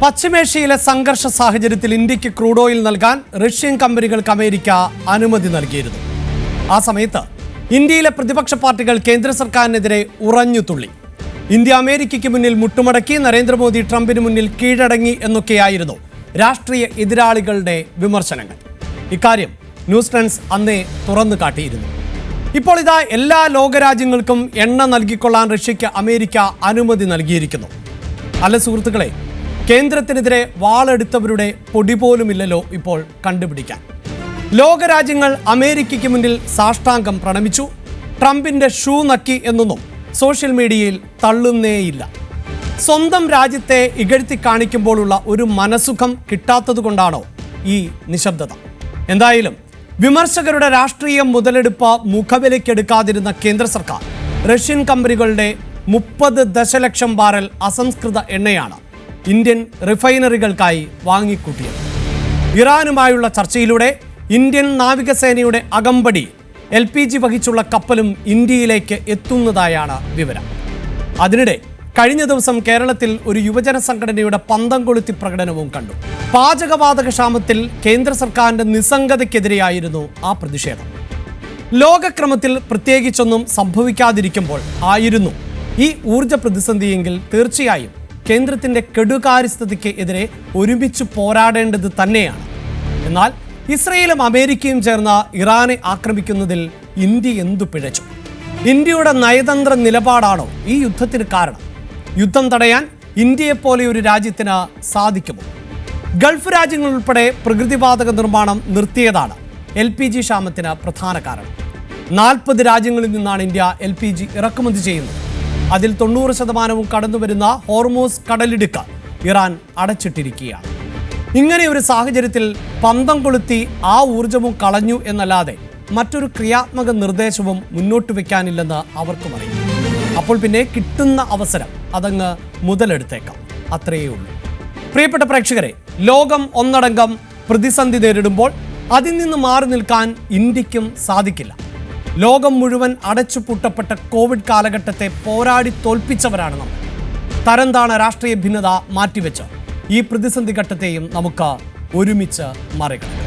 പശ്ചിമേഷ്യയിലെ സംഘർഷ സാഹചര്യത്തിൽ ഇന്ത്യക്ക് ക്രൂഡ് ഓയിൽ നൽകാൻ റഷ്യൻ കമ്പനികൾക്ക് അമേരിക്ക അനുമതി നൽകിയിരുന്നു. ആ സമയത്ത് ഇന്ത്യയിലെ പ്രതിപക്ഷ പാർട്ടികൾ കേന്ദ്ര സർക്കാരിനെതിരെ ഉറഞ്ഞുതുള്ളി. ഇന്ത്യ അമേരിക്കയ്ക്ക് മുന്നിൽ മുട്ടുമടക്കി, നരേന്ദ്രമോദി ട്രംപിന് മുന്നിൽ കീഴടങ്ങി എന്നൊക്കെയായിരുന്നു രാഷ്ട്രീയ എതിരാളികളുടെ വിമർശനങ്ങൾ. ഇക്കാര്യം ന്യൂസ് ട്രെൻഡ്സ് അന്നേ തുറന്നു കാട്ടിയിരുന്നു. ഇപ്പോൾ ഇതാ എല്ലാ ലോകരാജ്യങ്ങൾക്കും എണ്ണ നൽകിക്കൊള്ളാൻ റഷ്യയ്ക്ക് അമേരിക്ക അനുമതി നൽകിയിരിക്കുന്നു. അല്ല സുഹൃത്തുക്കളെ, കേന്ദ്രത്തിനെതിരെ വാളെടുത്തവരുടെ പൊടി പോലുമില്ലല്ലോ ഇപ്പോൾ കണ്ടുപിടിക്കാൻ. ലോകരാജ്യങ്ങൾ അമേരിക്കയ്ക്ക് മുന്നിൽ സാഷ്ടാംഗം പ്രണമിച്ചു. ട്രംപിന്റെ ഷൂ നക്കി എന്നൊന്നും സോഷ്യൽ മീഡിയയിൽ തള്ളുന്നേയില്ല. സ്വന്തം രാജ്യത്തെ ഇകഴ്ത്തി കാണിക്കുമ്പോഴുള്ള ഒരു മനസുഖം കിട്ടാത്തതുകൊണ്ടാണോ ഈ നിശബ്ദത? എന്തായാലും വിമർശകരുടെ രാഷ്ട്രീയ മുതലെടുപ്പ് മുഖവിലയ്ക്കെടുക്കാതിരുന്ന കേന്ദ്ര സർക്കാർ റഷ്യൻ കമ്പനികളുടെ 30 ദശലക്ഷം ബാരൽ അസംസ്കൃത എണ്ണയാണ് ഇന്ത്യൻ റിഫൈനറികൾക്കായി വാങ്ങിക്കൂട്ടിയത്. ഇറാനുമായുള്ള ചർച്ചയിലൂടെ ഇന്ത്യൻ നാവികസേനയുടെ അകമ്പടി LPG വഹിച്ചുള്ള കപ്പലും ഇന്ത്യയിലേക്ക് എത്തുന്നതായാണ് വിവരം. അതിനിടെ കഴിഞ്ഞ ദിവസം കേരളത്തിൽ ഒരു യുവജന സംഘടനയുടെ പന്തം കൊളുത്തി പ്രകടനവും കണ്ടു. പാചകവാതക ക്ഷാമത്തിൽ കേന്ദ്ര സർക്കാരിന്റെ നിസ്സംഗതയ്ക്കെതിരെയായിരുന്നു ആ പ്രതിഷേധം. ലോകക്രമത്തിൽ പ്രത്യേകിച്ചൊന്നും സംഭവിക്കാതിരിക്കുമ്പോൾ ആയിരുന്നു ഈ ഊർജ പ്രതിസന്ധിയെങ്കിൽ തീർച്ചയായും കേന്ദ്രത്തിന്റെ കെടുകാര്യസ്ഥതയ്ക്ക് എതിരെ ഒരുമിച്ച് പോരാടേണ്ടത് തന്നെയാണ്. എന്നാൽ ഇസ്രയേലും അമേരിക്കയും ചേർന്ന് ഇറാനെ ആക്രമിക്കുന്നതിൽ ഇന്ത്യ എന്തു പിഴച്ചു? ഇന്ത്യയുടെ നയതന്ത്ര നിലപാടാണോ ഈ യുദ്ധത്തിന് കാരണം? യുദ്ധം തടയാൻ ഇന്ത്യയെപ്പോലെ ഒരു രാജ്യത്തിന് സാധിക്കുമോ? ഗൾഫ് രാജ്യങ്ങൾ ഉൾപ്പെടെ പ്രകൃതിവാതക നിർമ്മാണം നിർത്തിയതാണ് LPG ക്ഷാമത്തിന് പ്രധാന കാരണം. 40 രാജ്യങ്ങളിൽ നിന്നാണ് ഇന്ത്യ LPG ഇറക്കുമതി ചെയ്യുന്നത്. അതിൽ 90% കടന്നുവരുന്ന ഹോർമൂസ് കടലിടുക്ക് ഇറാൻ അടച്ചിട്ടിരിക്കുകയാണ്. ഇങ്ങനെ ഒരു സാഹചര്യത്തിൽ പന്തം കൊളുത്തി ആ ഊർജവും കളഞ്ഞു എന്നല്ലാതെ മറ്റൊരു ക്രിയാത്മക നിർദ്ദേശവും മുന്നോട്ട് വെക്കാനില്ലെന്ന് അവർക്കും അറിയാം. അപ്പോൾ പിന്നെ കിട്ടുന്ന അവസരം അതങ്ങ് മുതലെടുത്തേക്കാം, അത്രയേ ഉള്ളൂ. പ്രിയപ്പെട്ട പ്രേക്ഷകരെ, ലോകം ഒന്നടങ്കം പ്രതിസന്ധി നേരിടുമ്പോൾ അതിൽ നിന്ന് മാറി നിൽക്കാൻ ഇന്ത്യക്കും സാധിക്കില്ല. ലോകം മുഴുവൻ അടച്ചുപൂട്ടപ്പെട്ട കോവിഡ് കാലഘട്ടത്തെ പോരാടി തോൽപ്പിച്ചവരാണ് നമ്മൾ. തരംതാണ രാഷ്ട്രീയ ഭിന്നത മാറ്റിവെച്ച് ഈ പ്രതിസന്ധി ഘട്ടത്തെയും നമുക്ക് ഒരുമിച്ച് മറികടക്കാം.